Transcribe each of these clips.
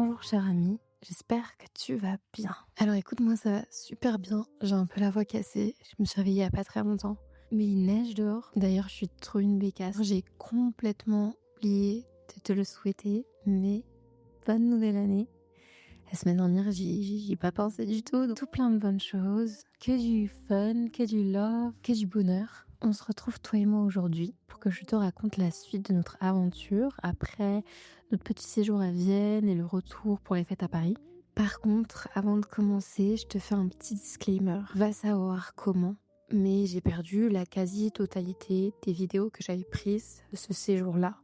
Bonjour cher ami, j'espère que tu vas bien. Alors écoute, moi ça va super bien, j'ai un peu la voix cassée, je me suis réveillée il y a pas très longtemps. Mais il neige dehors, d'ailleurs je suis trop une bécasse. J'ai complètement oublié de te le souhaiter, mais bonne nouvelle année. La semaine dernière j'y ai pas pensé du tout, donc tout plein de bonnes choses, que du fun, que du love, que du bonheur. On se retrouve toi et moi aujourd'hui pour que je te raconte la suite de notre aventure après notre petit séjour à Vienne et le retour pour les fêtes à Paris. Par contre, avant de commencer, je te fais un petit disclaimer. Va savoir comment, mais j'ai perdu la quasi-totalité des vidéos que j'avais prises de ce séjour-là.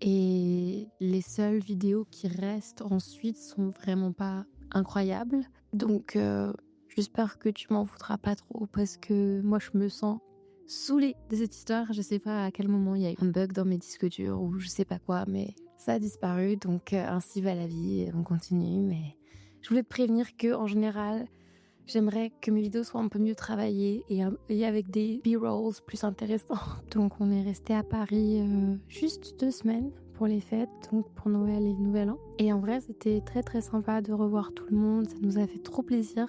Et les seules vidéos qui restent ensuite sont vraiment pas incroyables. Donc j'espère que tu m'en voudras pas trop parce que moi je me sens saoulée de cette histoire. Je sais pas à quel moment il y a eu un bug dans mes disques durs ou je sais pas quoi, mais ça a disparu. Donc ainsi va la vie et on continue. Mais je voulais te prévenir que en général, j'aimerais que mes vidéos soient un peu mieux travaillées et avec des B-rolls plus intéressants. Donc on est resté à Paris juste 2 semaines pour les fêtes, donc pour Noël et le Nouvel An. Et en vrai, c'était très très sympa de revoir tout le monde. Ça nous a fait trop plaisir.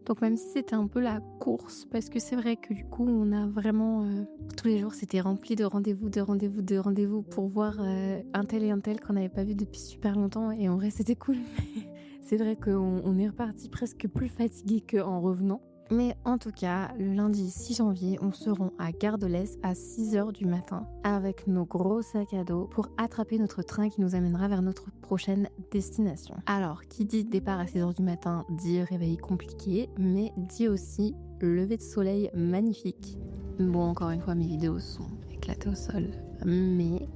Donc même si c'était un peu la course, parce que c'est vrai que du coup on a vraiment tous les jours c'était rempli de rendez-vous pour voir un tel et un tel qu'on n'avait pas vu depuis super longtemps, et en vrai c'était cool. Mais c'est vrai qu'on est reparti presque plus fatigué qu'en revenant. Mais en tout cas, le lundi 6 janvier, on se rend à Gare de l'Est à 6h du matin avec nos gros sacs à dos pour attraper notre train qui nous amènera vers notre prochaine destination. Alors, qui dit départ à 6h du matin dit réveil compliqué, mais dit aussi lever de soleil magnifique. Bon, encore une fois, mes vidéos sont éclatées au sol, mais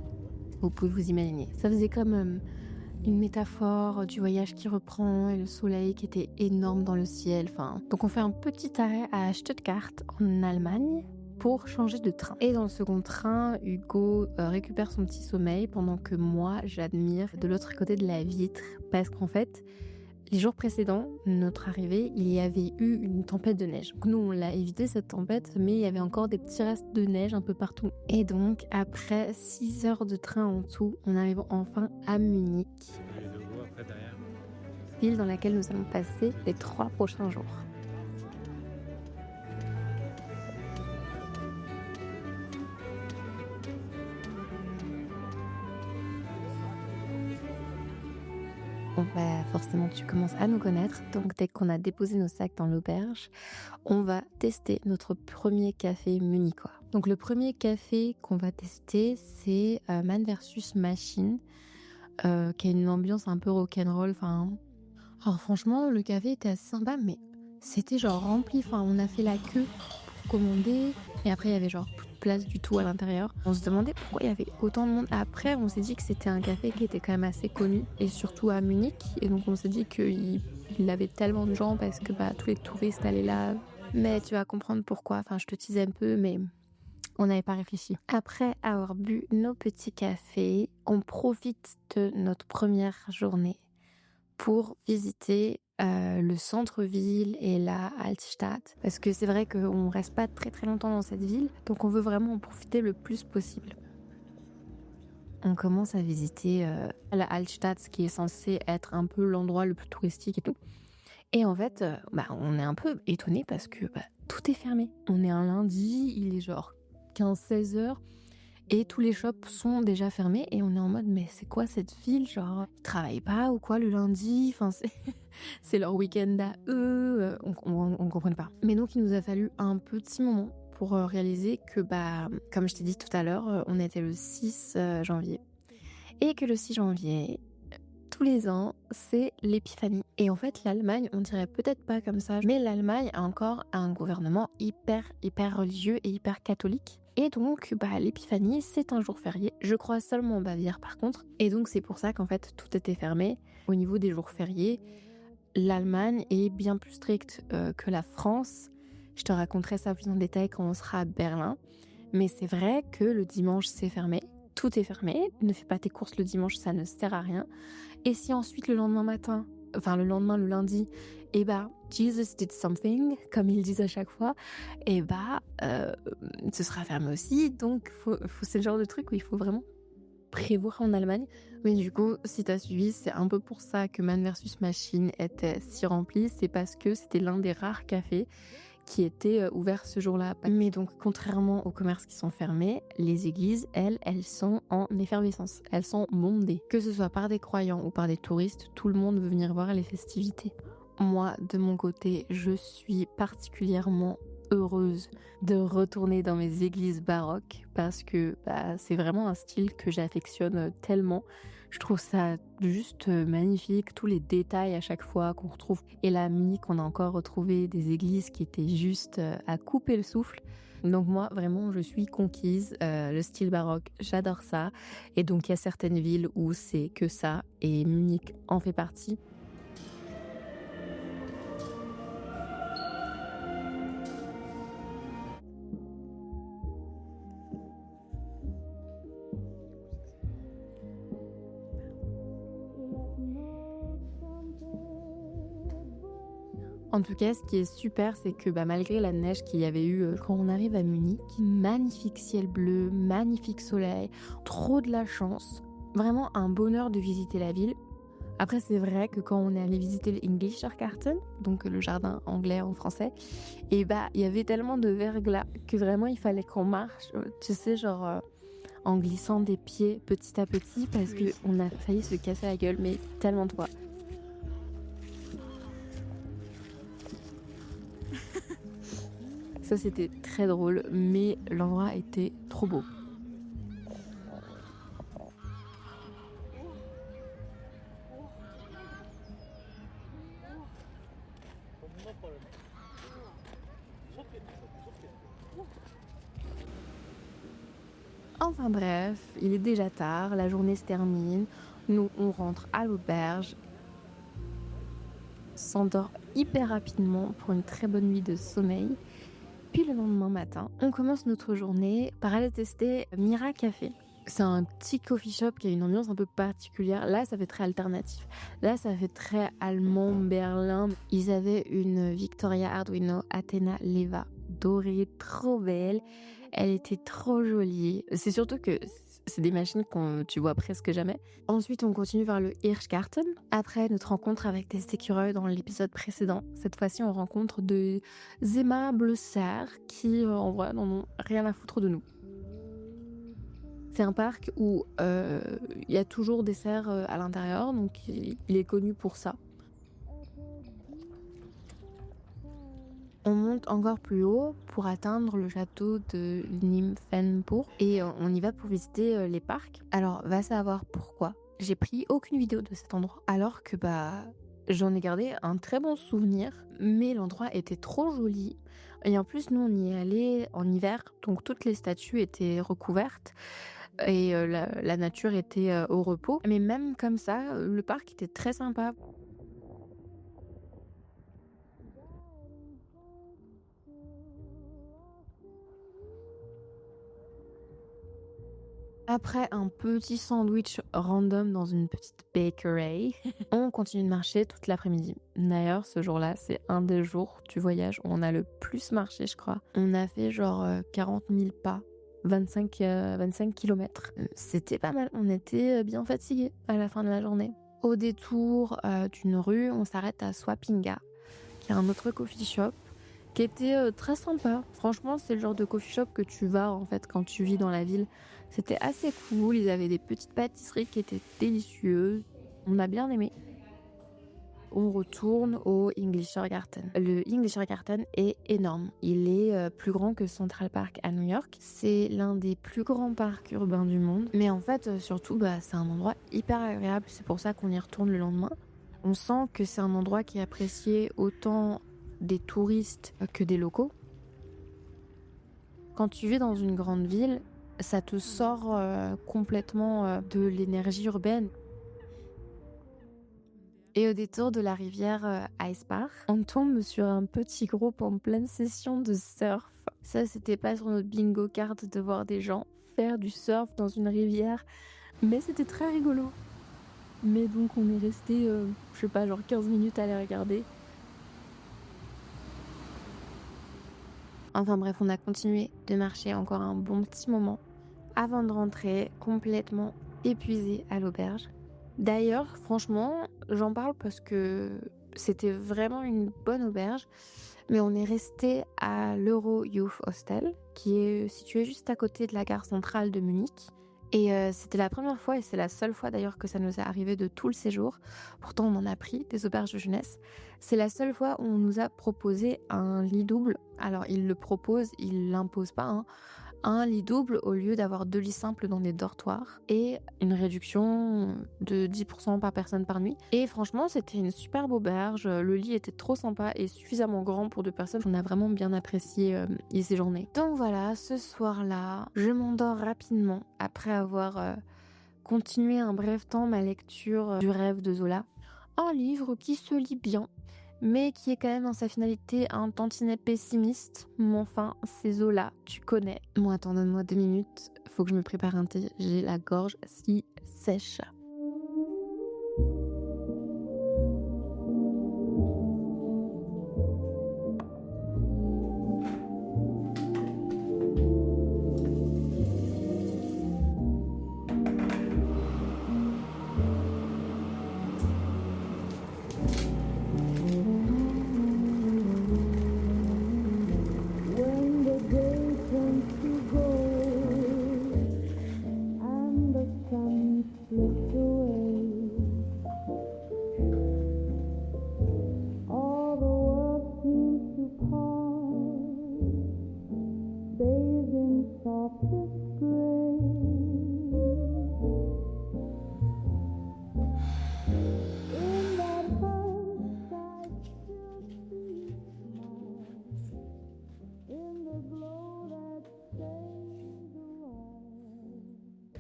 vous pouvez vous imaginer. Ça faisait comme une métaphore du voyage qui reprend et le soleil qui était énorme dans le ciel. Donc on fait un petit arrêt à Stuttgart en Allemagne pour changer de train. Et dans le second train, Hugo récupère son petit sommeil pendant que moi j'admire de l'autre côté de la vitre, parce qu'en fait les jours précédents, notre arrivée, il y avait eu une tempête de neige. Donc nous, on l'a évité cette tempête, mais il y avait encore des petits restes de neige un peu partout. Et donc, après 6 heures de train en tout, on arrive enfin à Munich, ville dans laquelle nous allons passer les 3 prochains jours. Bon, forcément, tu commences à nous connaître. Donc, dès qu'on a déposé nos sacs dans l'auberge, on va tester notre premier café munichois. Donc, le premier café qu'on va tester, c'est Man vs Machine, qui a une ambiance un peu rock'n'roll. Alors, franchement, le café était assez sympa, mais c'était genre rempli. On a fait la queue pour commander, et après, il y avait genre plus de place du tout à l'intérieur. On se demandait pourquoi il y avait autant de monde. Après, on s'est dit que c'était un café qui était quand même assez connu, et surtout à Munich. Et donc, on s'est dit qu'il avait tellement de gens parce que tous les touristes allaient là. Mais tu vas comprendre pourquoi. Je te tease un peu, mais on n'avait pas réfléchi. Après avoir bu nos petits cafés, on profite de notre première journée pour visiter le centre-ville et la Altstadt, parce que c'est vrai qu'on reste pas très très longtemps dans cette ville, donc on veut vraiment en profiter le plus possible. On commence à visiter la Altstadt, qui est censé être un peu l'endroit le plus touristique et tout. Et en fait, on est un peu étonnés parce que tout est fermé. On est un lundi, il est genre 15-16 heures. Et tous les shops sont déjà fermés et on est en mode mais c'est quoi cette ville, genre ils travaillent pas ou quoi le lundi, c'est leur week-end à eux, on comprenait pas. Mais donc il nous a fallu un petit moment pour réaliser que comme je t'ai dit tout à l'heure, on était le 6 janvier et que le 6 janvier tous les ans, c'est l'épiphanie. Et en fait, l'Allemagne, on dirait peut-être pas comme ça, mais l'Allemagne a encore un gouvernement hyper religieux et hyper catholique. Et donc, l'épiphanie, c'est un jour férié. Je crois seulement en Bavière, par contre. Et donc, c'est pour ça qu'en fait, tout était fermé. Au niveau des jours fériés, l'Allemagne est bien plus stricte que la France. Je te raconterai ça plus en détail quand on sera à Berlin. Mais c'est vrai que le dimanche, c'est fermé. Tout est fermé. Ne fais pas tes courses le dimanche, ça ne sert à rien. Et si ensuite le lendemain matin, le lundi, Jesus did something, comme ils disent à chaque fois, ce sera fermé aussi. Donc c'est le genre de truc où il faut vraiment prévoir en Allemagne. Oui, du coup, si t'as suivi, c'est un peu pour ça que Man vs Machine était si rempli. C'est parce que c'était l'un des rares cafés qui était ouvert ce jour-là. Mais donc, contrairement aux commerces qui sont fermés, les églises, elles sont en effervescence. Elles sont bondées. Que ce soit par des croyants ou par des touristes, tout le monde veut venir voir les festivités. Moi, de mon côté, je suis particulièrement heureuse de retourner dans mes églises baroques parce que c'est vraiment un style que j'affectionne tellement. Je trouve ça juste magnifique, tous les détails à chaque fois qu'on retrouve. Et là, à Munich, on a encore retrouvé des églises qui étaient juste à couper le souffle. Donc moi, vraiment, je suis conquise. Le style baroque, j'adore ça. Et donc, il y a certaines villes où c'est que ça. Et Munich en fait partie. En tout cas, ce qui est super, c'est que malgré la neige qu'il y avait eu quand on arrive à Munich, magnifique ciel bleu, magnifique soleil, trop de la chance. Vraiment un bonheur de visiter la ville. Après, c'est vrai que quand on est allé visiter le Englischer Garten, donc le jardin anglais en français, et il y avait tellement de verglas que vraiment il fallait qu'on marche, tu sais, genre en glissant des pieds petit à petit parce que on a failli se casser la gueule, mais tellement de fois. Ça, c'était très drôle, mais l'endroit était trop beau. Enfin bref, il est déjà tard, la journée se termine, nous on rentre à l'auberge, s'endort hyper rapidement pour une très bonne nuit de sommeil. Puis le lendemain matin, on commence notre journée par aller tester Mira Café. C'est un petit coffee shop qui a une ambiance un peu particulière. Là, ça fait très alternatif. Là, ça fait très allemand, Berlin. Ils avaient une Victoria Arduino Athena Leva dorée, trop belle. Elle était trop jolie. C'est surtout que c'est des machines que tu vois presque jamais. Ensuite, on continue vers le Hirschgarten. Après notre rencontre avec des écureuils dans l'épisode précédent, cette fois-ci, on rencontre des aimables cerfs qui, en vrai, n'en ont rien à foutre de nous. C'est un parc où il y a toujours des cerfs à l'intérieur, donc il est connu pour ça. On monte encore plus haut pour atteindre le château de Nymphenburg et on y va pour visiter les parcs. Alors, va savoir pourquoi. J'ai pris aucune vidéo de cet endroit alors que j'en ai gardé un très bon souvenir, mais l'endroit était trop joli. Et en plus, nous, on y est allé en hiver, donc toutes les statues étaient recouvertes et la nature était au repos. Mais même comme ça, le parc était très sympa. Après un petit sandwich random dans une petite bakery, on continue de marcher toute l'après-midi. D'ailleurs, ce jour-là, c'est un des jours du voyage où on a le plus marché, je crois. On a fait genre 40 000 pas, 25 kilomètres. C'était pas mal, on était bien fatigués à la fin de la journée. Au détour d'une rue, on s'arrête à Swapinga, qui est un autre coffee shop qui était très sympa. Franchement, c'est le genre de coffee shop que tu vas en fait quand tu vis dans la ville. C'était assez cool, ils avaient des petites pâtisseries qui étaient délicieuses. On a bien aimé. On retourne au Englischer Garten. Le Englischer Garten est énorme. Il est plus grand que Central Park à New York. C'est l'un des plus grands parcs urbains du monde. Mais en fait, surtout, c'est un endroit hyper agréable. C'est pour ça qu'on y retourne le lendemain. On sent que c'est un endroit qui est apprécié autant des touristes que des locaux. Quand tu vis dans une grande ville, ça te sort complètement de l'énergie urbaine. Et au détour de la rivière Eisbach, on tombe sur un petit groupe en pleine session de surf. Ça, c'était pas sur notre bingo card de voir des gens faire du surf dans une rivière, mais c'était très rigolo. Mais donc on est resté, je sais pas, genre 15 minutes à les regarder. Enfin bref, on a continué de marcher encore un bon petit moment avant de rentrer complètement épuisée à l'auberge. D'ailleurs, franchement, j'en parle parce que c'était vraiment une bonne auberge, mais on est resté à l'Euro Youth Hostel, qui est situé juste à côté de la gare centrale de Munich. Et c'était la première fois et c'est la seule fois d'ailleurs que ça nous est arrivé de tout le séjour. Pourtant, on en a pris des auberges de jeunesse. C'est la seule fois où on nous a proposé un lit double. Alors, ils le proposent, ils l'imposent pas, hein. Un lit double au lieu d'avoir 2 lits simples dans des dortoirs et une réduction de 10% par personne par nuit. Et franchement, c'était une superbe auberge. Le lit était trop sympa et suffisamment grand pour 2 personnes. On a vraiment bien apprécié y séjourner. Donc voilà, ce soir-là, je m'endors rapidement après avoir continué un bref temps ma lecture du rêve de Zola. Un livre qui se lit bien, mais qui est quand même dans sa finalité un tantinet pessimiste. Mais enfin, c'est Zola, tu connais. Bon, attends, donne-moi 2 minutes, faut que je me prépare un thé, j'ai la gorge si sèche. When the day turns to gold and the sun slips away, all the world seems to pause, bathed in softest gray. In that hush, I still see you smile. In the glow that stays a while.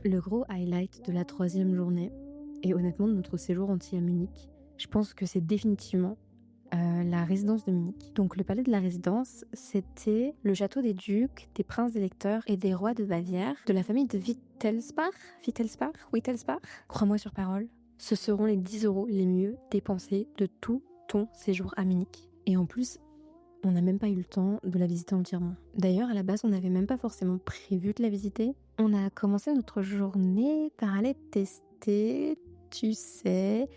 Le gros highlight de la 3e journée, et honnêtement de notre séjour entier à Munich, je pense que c'est définitivement la résidence de Munich. Donc le palais de la résidence, c'était le château des ducs, des princes électeurs et des rois de Bavière, de la famille de Wittelsbach. Crois-moi sur parole, ce seront les 10 € les mieux dépensés de tout ton séjour à Munich. Et en plus, on n'a même pas eu le temps de la visiter entièrement. D'ailleurs, à la base, on n'avait même pas forcément prévu de la visiter. On a commencé notre journée par aller tester, tu sais,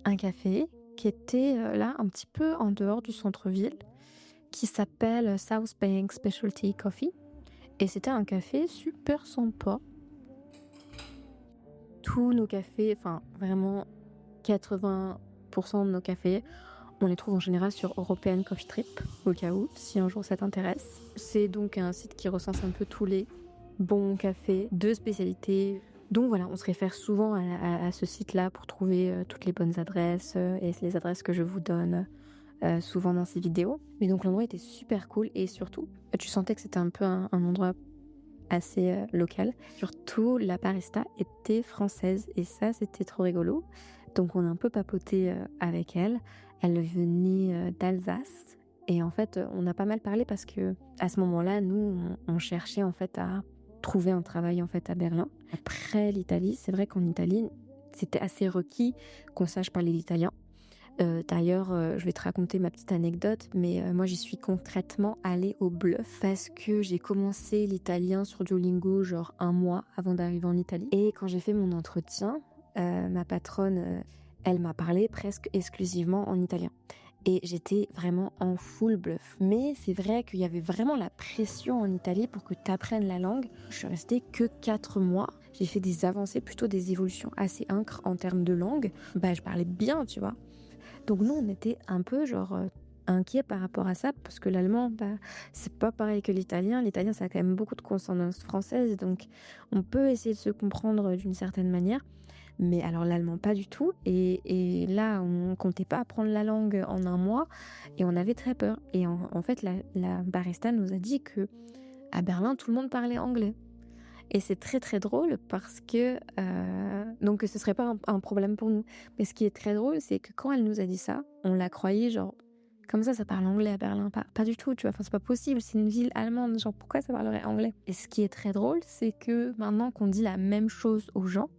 un café qui était là un petit peu en dehors du centre-ville, qui s'appelle South Bank Specialty Coffee. Et c'était un café super sympa. Tous nos cafés, enfin vraiment 80% de nos cafés, on les trouve en général sur European Coffee Trip, au cas où, si un jour ça t'intéresse. C'est donc un site qui recense un peu tous les bons cafés de spécialité. Donc voilà, on se réfère souvent à ce site-là pour trouver toutes les bonnes adresses et les adresses que je vous donne souvent dans ces vidéos. Mais donc l'endroit était super cool et surtout, tu sentais que c'était un peu un endroit assez local. Surtout, la barista était française et ça, c'était trop rigolo. Donc on a un peu papoté avec elle. Elle venait d'Alsace et en fait, on a pas mal parlé parce que à ce moment-là, nous, on cherchait en fait à trouver un travail en fait à Berlin. Après l'Italie, c'est vrai qu'en Italie, c'était assez requis qu'on sache parler l'italien. D'ailleurs, je vais te raconter ma petite anecdote, mais moi j'y suis concrètement allée au bluff parce que j'ai commencé l'italien sur Duolingo genre 1 mois avant d'arriver en Italie. Et quand j'ai fait mon entretien, ma patronne, elle m'a parlé presque exclusivement en italien. Et j'étais vraiment en full bluff. Mais c'est vrai qu'il y avait vraiment la pression en Italie pour que tu apprennes la langue. Je suis restée que 4 mois. J'ai fait des avancées, plutôt des évolutions assez incres en termes de langue. Je parlais bien, tu vois. Donc nous, on était un peu genre inquiets par rapport à ça, parce que l'allemand, c'est pas pareil que l'italien. L'italien, ça a quand même beaucoup de consonances françaises, donc on peut essayer de se comprendre d'une certaine manière. Mais alors l'allemand, pas du tout. Et là, on comptait pas apprendre la langue en 1 mois, et on avait très peur. Et en fait, la barista nous a dit que à Berlin, tout le monde parlait anglais. Et c'est très très drôle parce que donc ce serait pas un problème pour nous. Mais ce qui est très drôle, c'est que quand elle nous a dit ça, on la croyait genre comme ça parle anglais à Berlin, pas du tout, tu vois. Enfin, c'est pas possible, c'est une ville allemande, genre pourquoi ça parlerait anglais? Et ce qui est très drôle, c'est que maintenant qu'on dit la même chose aux gens,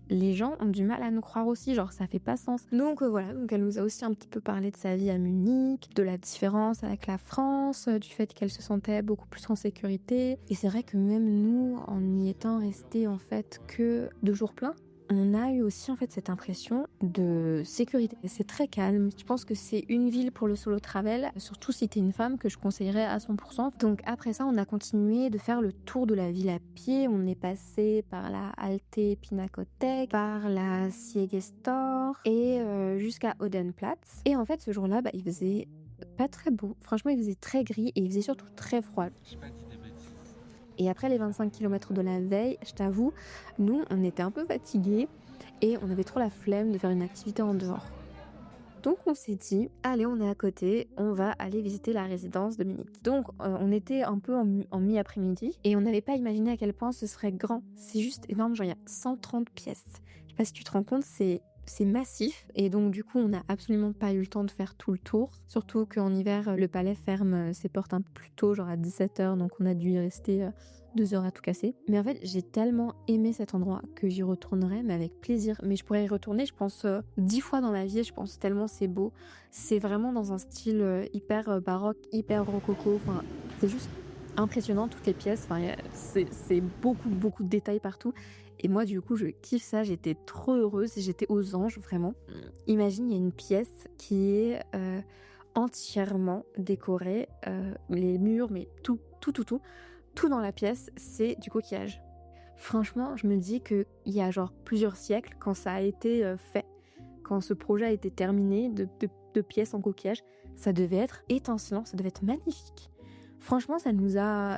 les gens ont du mal à nous croire aussi, genre ça fait pas sens. Donc voilà, donc elle nous a aussi un petit peu parlé de sa vie à Munich, de la différence avec la France, du fait qu'elle se sentait beaucoup plus en sécurité. Et c'est vrai que même nous, en y étant restés en fait que 2 jours pleins, on a eu aussi en fait cette impression de sécurité. C'est très calme. Je pense que c'est une ville pour le solo travel, surtout si t'es une femme, que je conseillerais à 100%. Donc après ça, on a continué de faire le tour de la ville à pied. On est passé par la Alte Pinakothek, par la Siegestor et jusqu'à Odenplatz. Et en fait, ce jour-là, il faisait pas très beau. Franchement, il faisait très gris et il faisait surtout très froid. Et après les 25 km de la veille, je t'avoue, nous, on était un peu fatigués et on avait trop la flemme de faire une activité en dehors. Donc on s'est dit, allez, on est à côté, on va aller visiter la résidence de Munich. Donc on était un peu en mi-après-midi et on n'avait pas imaginé à quel point ce serait grand. C'est juste énorme, genre il y a 130 pièces. Je sais pas si tu te rends compte, c'est massif et donc du coup on n'a absolument pas eu le temps de faire tout le tour. Surtout qu'en hiver le palais ferme ses portes un peu plus tôt, genre à 17h, donc on a dû y rester 2 heures à tout casser. Mais en fait j'ai tellement aimé cet endroit que j'y retournerai mais avec plaisir. Mais je pourrais y retourner je pense 10 fois dans ma vie, je pense, tellement c'est beau. C'est vraiment dans un style hyper baroque, hyper rococo, enfin c'est juste impressionnant toutes les pièces, enfin c'est beaucoup de détails partout. Et moi, du coup, je kiffe ça. J'étais trop heureuse et j'étais aux anges, vraiment. Imagine, il y a une pièce qui est entièrement décorée. Les murs, mais tout dans la pièce, c'est du coquillage. Franchement, je me dis qu'il y a genre plusieurs siècles, quand ça a été fait, quand ce projet a été terminé de pièces en coquillage, ça devait être étincelant, ça devait être magnifique. Franchement,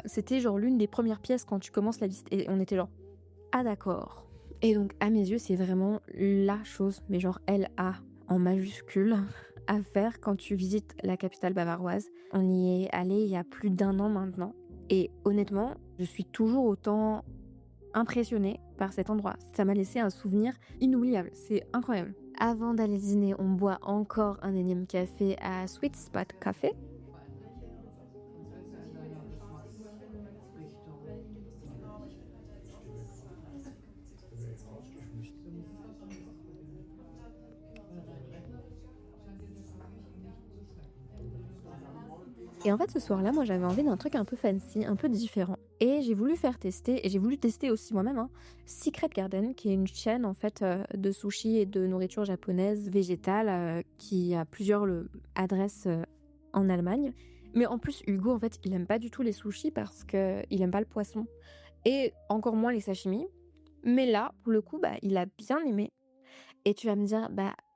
c'était genre l'une des premières pièces quand tu commences la visite. Et on était genre... Ah d'accord. Et donc à mes yeux c'est vraiment la chose, mais genre LA en majuscule, à faire quand tu visites la capitale bavaroise. On y est allé il y a plus d'1 an maintenant et honnêtement je suis toujours autant impressionnée par cet endroit. Ça m'a laissé un souvenir inoubliable, c'est incroyable. Avant d'aller dîner on boit encore un énième café à Sweet Spot Café. Et en fait, ce soir-là, moi, j'avais envie d'un truc un peu fancy, un peu différent. Et j'ai voulu faire tester, et j'ai voulu tester aussi moi-même, Secret Garden, qui est une chaîne en fait de sushi et de nourriture japonaise végétale qui a plusieurs adresses en Allemagne. Mais en plus, Hugo, en fait, il aime pas du tout les sushis parce qu'il aime pas le poisson et encore moins les sashimi. Mais là, pour le coup, il a bien aimé. Et tu vas me dire,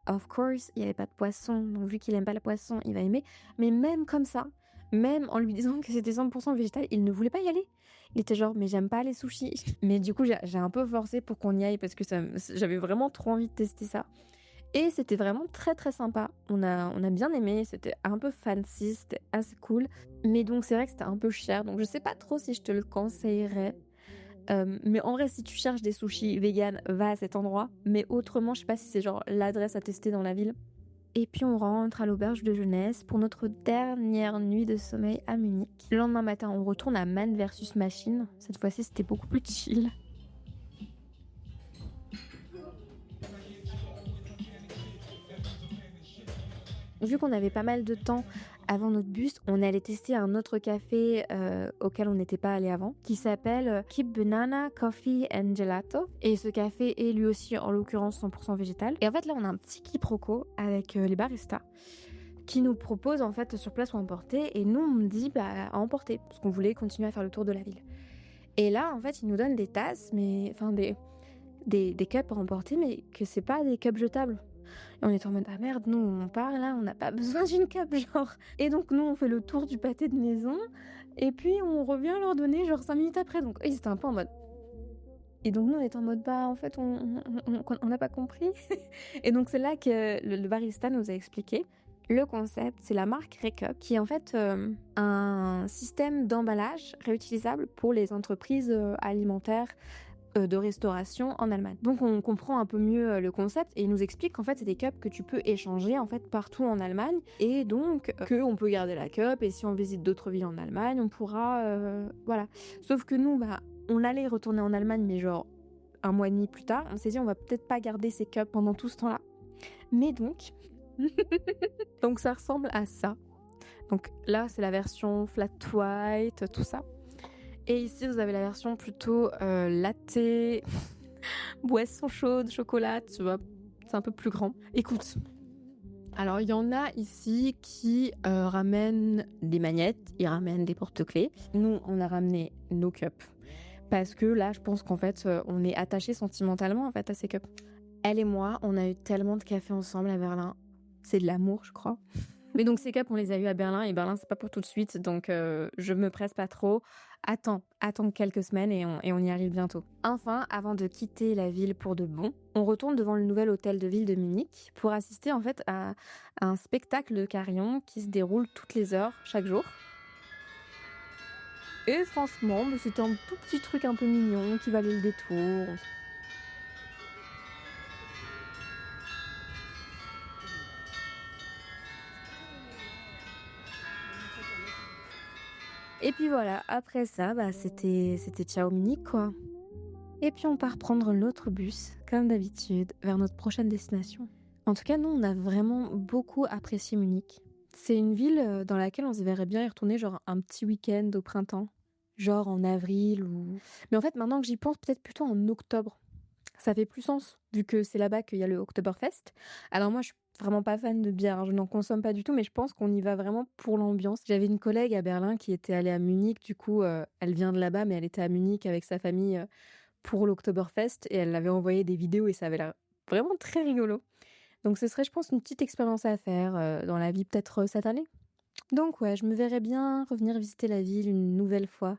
of course, il n'y avait pas de poisson, donc vu qu'il aime pas le poisson, il va aimer. Mais même comme ça, même en lui disant que c'était 100% végétal, il ne voulait pas y aller. Il était genre, mais j'aime pas les sushis. Mais du coup, j'ai un peu forcé pour qu'on y aille parce que j'avais vraiment trop envie de tester ça. Et c'était vraiment très très sympa. On a bien aimé, c'était un peu fancy, c'était assez cool. Mais donc c'est vrai que c'était un peu cher, donc je sais pas trop si je te le conseillerais. Mais en vrai, si tu cherches des sushis vegan, va à cet endroit. Mais autrement, je sais pas si c'est genre l'adresse à tester dans la ville. Et puis on rentre à l'auberge de jeunesse pour notre dernière nuit de sommeil à Munich. Le lendemain matin, on retourne à Man vs Machine. Cette fois-ci, c'était beaucoup plus chill. Vu qu'on avait pas mal de temps avant notre bus, on allait tester un autre café auquel on n'était pas allé avant, qui s'appelle Keep Banana Coffee and Gelato. Et ce café est lui aussi en l'occurrence 100% végétal. Et en fait là on a un petit quiproquo avec les baristas qui nous proposent en fait sur place ou à emporter. Et nous on me dit à emporter parce qu'on voulait continuer à faire le tour de la ville. Et là en fait ils nous donnent des tasses, mais enfin des cups à emporter, mais que c'est pas des cups jetables. Et on est en mode, ah merde, nous on part là, on n'a pas besoin d'une cup, genre. Et donc nous on fait le tour du pâté de maison, et puis on revient leur donner genre 5 minutes après. Donc eux ils étaient un peu en mode. Et donc nous on est en mode, en fait on n'a pas compris. Et donc c'est là que le barista nous a expliqué. Le concept, c'est la marque Recup, qui est en fait un système d'emballage réutilisable pour les entreprises alimentaires de restauration en Allemagne. Donc on comprend un peu mieux le concept et il nous explique qu'en fait c'est des cups que tu peux échanger en fait partout en Allemagne et donc qu'on peut garder la cup et si on visite d'autres villes en Allemagne on pourra voilà. Sauf que nous on allait retourner en Allemagne mais genre 1 mois et demi plus tard on s'est dit on va peut-être pas garder ces cups pendant tout ce temps-là. Mais donc donc ça ressemble à ça. Donc là c'est la version flat white tout ça. Et ici, vous avez la version plutôt latte. boisson chaude, chocolat, tu vois. C'est un peu plus grand. Écoute, alors il y en a ici qui ramènent des magnettes, ils ramènent des porte-clés. Nous, on a ramené nos cups. Parce que là, je pense qu'en fait, on est attachés sentimentalement en fait à ces cups. Elle et moi, on a eu tellement de café ensemble à Berlin. C'est de l'amour, je crois. Mais donc ces cups, on les a eu à Berlin et Berlin, c'est pas pour tout de suite, donc je me presse pas trop. Attends quelques semaines et on y arrive bientôt. Enfin, avant de quitter la ville pour de bon, on retourne devant le nouvel hôtel de ville de Munich pour assister en fait à un spectacle de carillon qui se déroule toutes les heures, chaque jour. Et franchement, c'était un tout petit truc un peu mignon qui valait le détour. Et puis voilà, après ça, c'était ciao Munich quoi. Et puis on part prendre l'autre bus, comme d'habitude, vers notre prochaine destination. En tout cas, nous, on a vraiment beaucoup apprécié Munich. C'est une ville dans laquelle on se verrait bien y retourner genre un petit week-end au printemps. Genre en avril ou... Mais en fait, maintenant que j'y pense, peut-être plutôt en octobre. Ça fait plus sens, vu que c'est là-bas qu'il y a le Oktoberfest. Alors moi, je suis vraiment pas fan de bière, hein, je n'en consomme pas du tout, mais je pense qu'on y va vraiment pour l'ambiance. J'avais une collègue à Berlin qui était allée à Munich, du coup, elle vient de là-bas, mais elle était à Munich avec sa famille pour l'Oktoberfest et elle avait envoyé des vidéos et ça avait l'air vraiment très rigolo. Donc ce serait, je pense, une petite expérience à faire dans la vie peut-être cette année. Donc ouais, je me verrais bien revenir visiter la ville une nouvelle fois,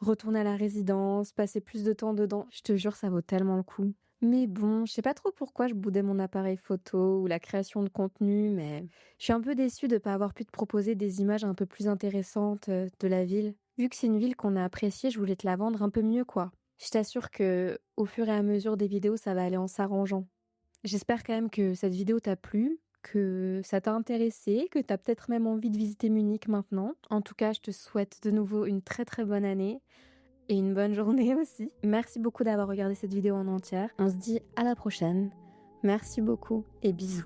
retourner à la résidence, passer plus de temps dedans. Je te jure, ça vaut tellement le coup. Mais bon, je sais pas trop pourquoi je boudais mon appareil photo ou la création de contenu, mais je suis un peu déçue de pas avoir pu te proposer des images un peu plus intéressantes de la ville. Vu que c'est une ville qu'on a appréciée, je voulais te la vendre un peu mieux, quoi. Je t'assure que au fur et à mesure des vidéos, ça va aller en s'arrangeant. J'espère quand même que cette vidéo t'a plu, que ça t'a intéressé, que t'as peut-être même envie de visiter Munich maintenant. En tout cas, je te souhaite de nouveau une très très bonne année et une bonne journée aussi. Merci beaucoup d'avoir regardé cette vidéo en entière. On se dit à la prochaine. Merci beaucoup et bisous.